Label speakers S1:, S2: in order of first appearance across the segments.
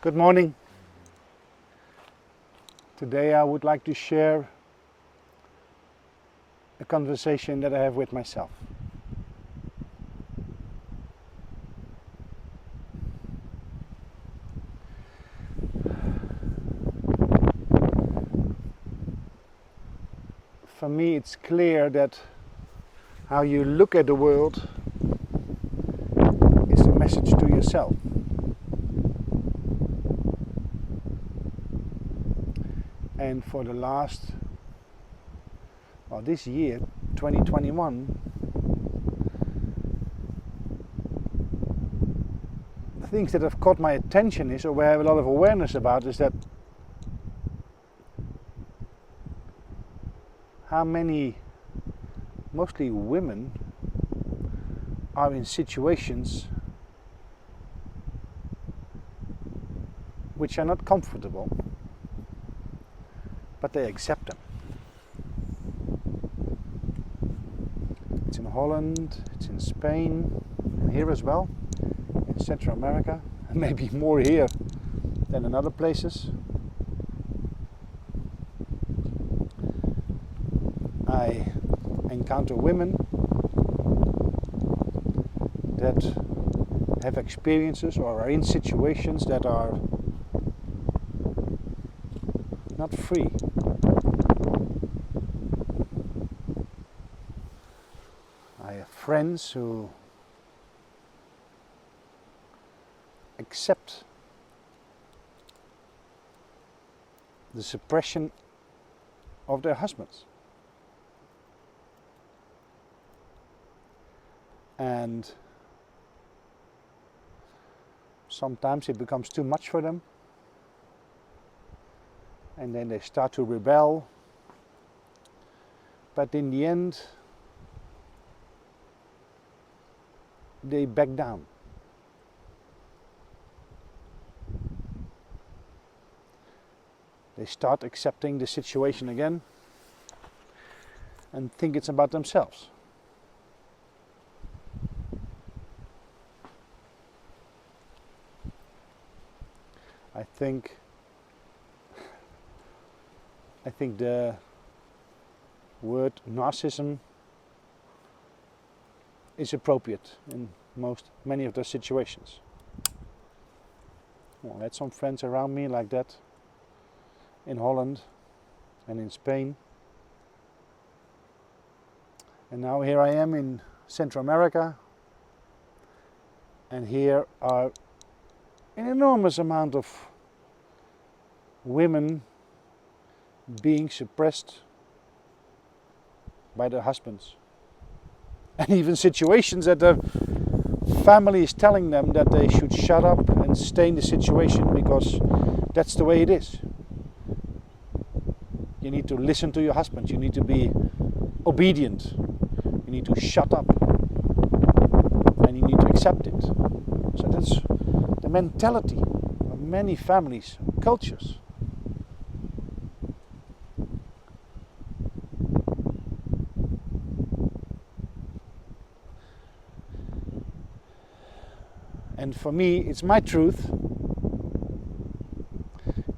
S1: Good morning. Today I would like to share a conversation that I have with myself. For me, it's clear that how you look at the world is a message to yourself. And for the this year, 2021, the things that have caught my attention is, or where I have a lot of awareness about, is that how many, mostly women, are in situations which are not comfortable, but they accept them. It's in Holland, it's in Spain, and here as well, in Central America, and maybe more here than in other places. I encounter women that have experiences or are in situations that are not free. I have friends who accept the suppression of their husbands. And sometimes it becomes too much for them. And then they start to rebel. But in the end, they back down. They start accepting the situation again and think it's about themselves. I think the word narcissism is appropriate in many of those situations. Well, I had some friends around me like that in Holland and in Spain. And now here I am in Central America, and here are an enormous amount of women being suppressed by their husbands. And even situations that their family is telling them that they should shut up and stay in the situation because that's the way it is. You need to listen to your husband, you need to be obedient, you need to shut up, and you need to accept it. So that's the mentality of many families, cultures. And for me, it's my truth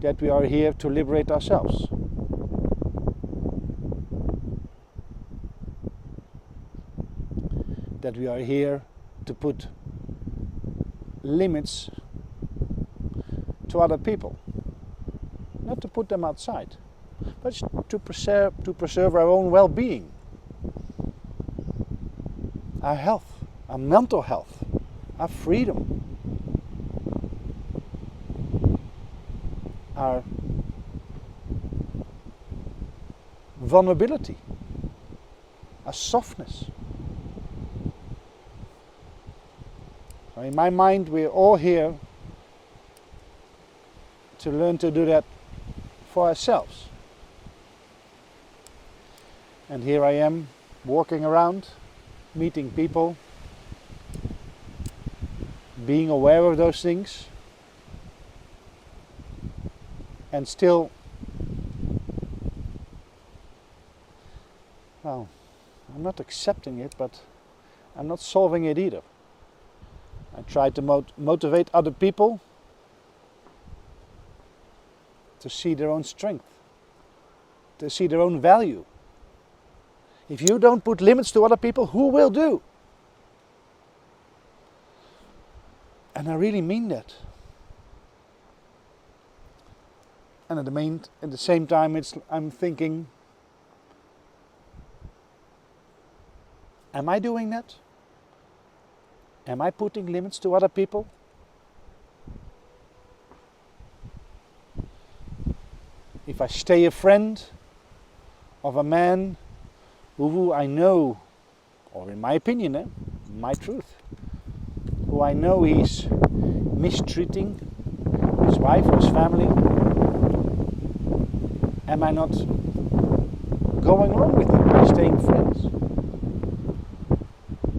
S1: that we are here to liberate ourselves. That we are here to put limits to other people. Not to put them outside, but to preserve our own well-being. Our health, our mental health, our freedom, our vulnerability, our softness. So in my mind, we're all here to learn to do that for ourselves. And here I am, walking around, meeting people, being aware of those things, and still, well, I'm not accepting it, but I'm not solving it either. I try to motivate other people to see their own strength, to see their own value. If you don't put limits to other people, who will do? And I really mean that. And at the same time, I'm thinking, am I doing that? Am I putting limits to other people? If I stay a friend of a man who I know, or in my opinion, my truth, who I know he's mistreating his wife or his family, am I not going along with him by staying friends?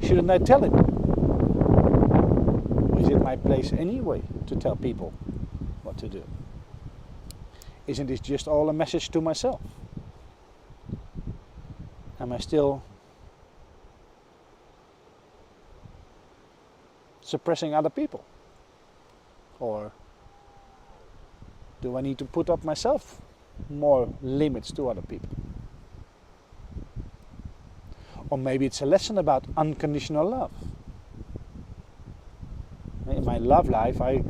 S1: Shouldn't I tell him? Or is it my place anyway to tell people what to do? Isn't this just all a message to myself? Am I still suppressing other people? Or do I need to put up myself more limits to other people? Or maybe it's a lesson about unconditional love. In my love life, I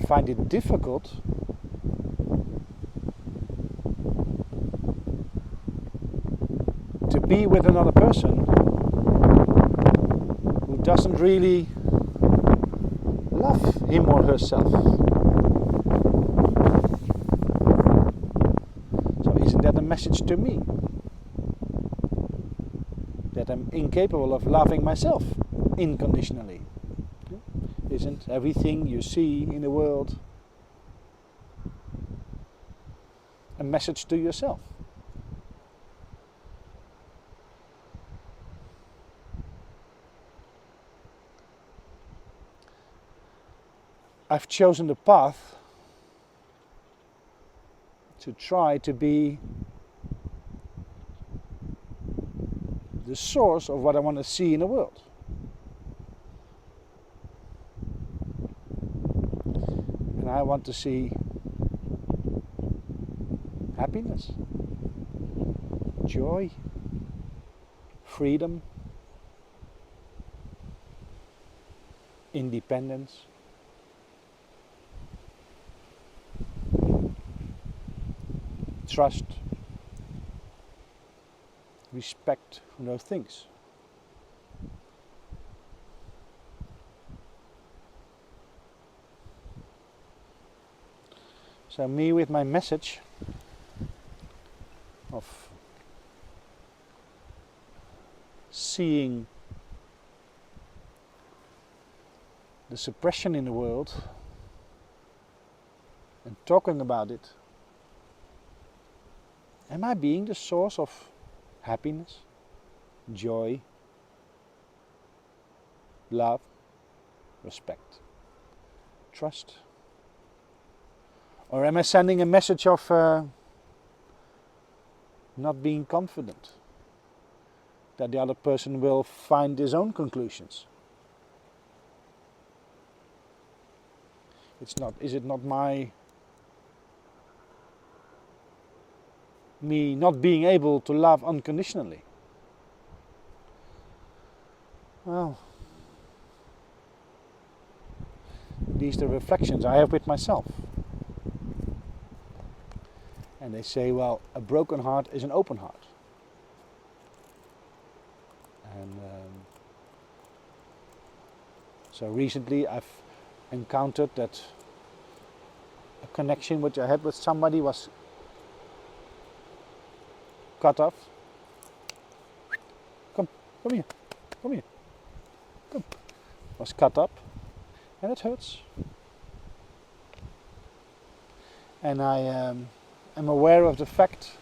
S1: find it difficult to be with another person who doesn't really love him or herself. So isn't that a message to me? That I'm incapable of loving myself unconditionally. Isn't everything you see in the world a message to yourself? I've chosen the path to try to be the source of what I want to see in the world. And I want to see happiness, joy, freedom, independence, trust, respect for those things. So me with my message of seeing the suppression in the world and talking about it, am I being the source of happiness, joy, love, respect, trust? Or am I sending a message of not being confident that the other person will find his own conclusions? Is it not me not being able to love unconditionally? Well, these are the reflections I have with myself. And they say, well, a broken heart is an open heart. And so recently I've encountered that a connection which I had with somebody was cut off. Come here, come. Was cut up, and it hurts. And I am aware of the fact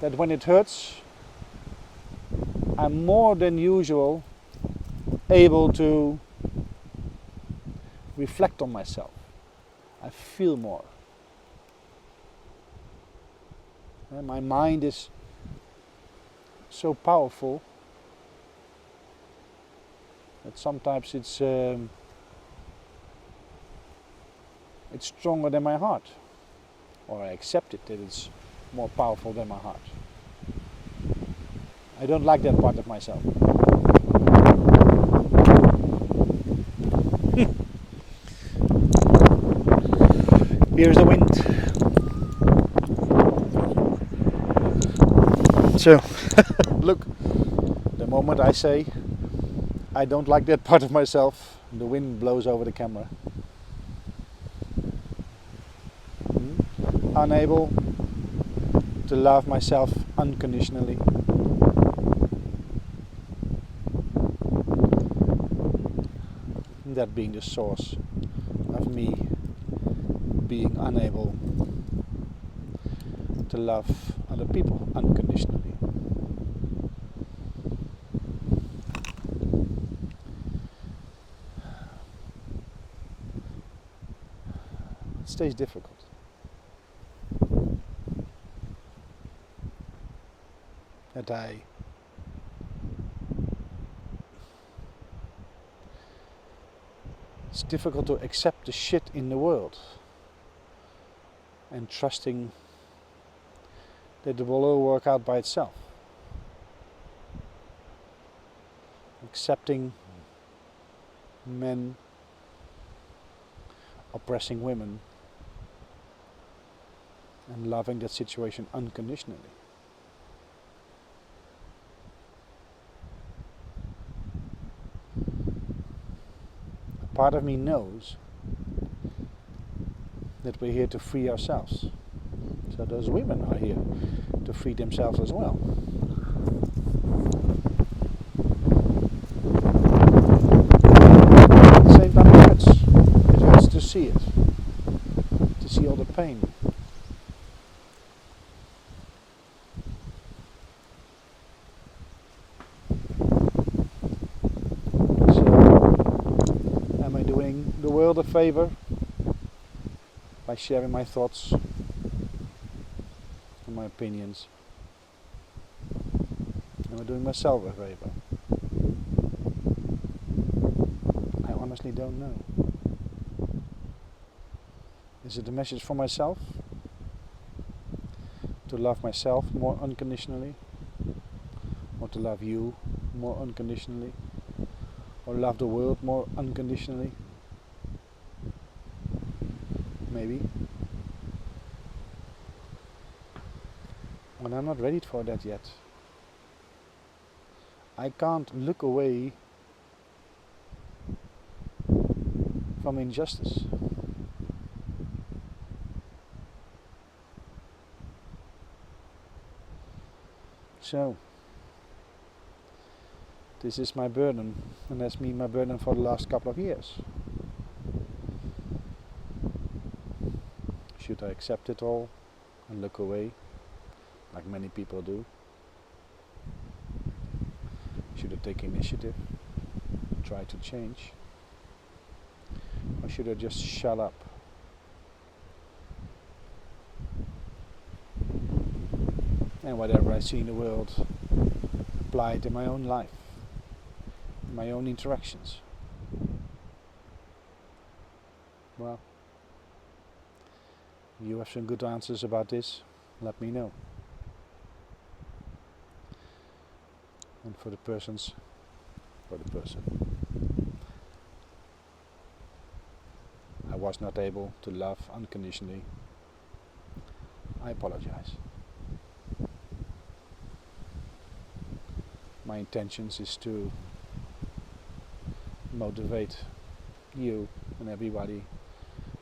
S1: that when it hurts, I'm more than usual able to reflect on myself. I feel more. And my mind is so powerful that sometimes it's stronger than my heart. or I accept it, that it's more powerful than my heart. I don't like that part of myself. Here's the wind. So, look, the moment I say I don't like that part of myself, the wind blows over the camera. Unable to love myself unconditionally. That being the source of me being unable to love other people unconditionally. It stays difficult. That it's difficult to accept the shit in the world and trusting that it will all work out by itself. Accepting men oppressing women and loving that situation unconditionally. A part of me knows that we're here to free ourselves. So those women are here to free themselves as well. At the same time it hurts. It hurts to see it. To see all the pain. So, am I doing the world a favor by sharing my thoughts and my opinions? Am I doing myself a favor? I honestly don't know. Is it a message for myself? To love myself more unconditionally? Or to love you more unconditionally? Or love the world more unconditionally? Maybe. But I'm not ready for that yet. I can't look away from injustice. So, this is my burden, and that's been my burden for the last couple of years. Should I accept it all and look away, like many people do? Should I take initiative, try to change? Or should I just shut up? And whatever I see in the world, apply it in my own life, in my own interactions. Well, you have some good answers about this, let me know. And for the person I was not able to love unconditionally, I apologize. My intentions is to motivate you and everybody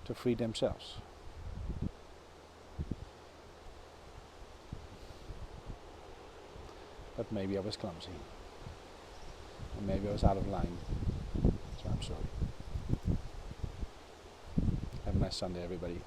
S1: to free themselves. But maybe I was clumsy. And maybe I was out of line. So I'm sorry. Have a nice Sunday, everybody.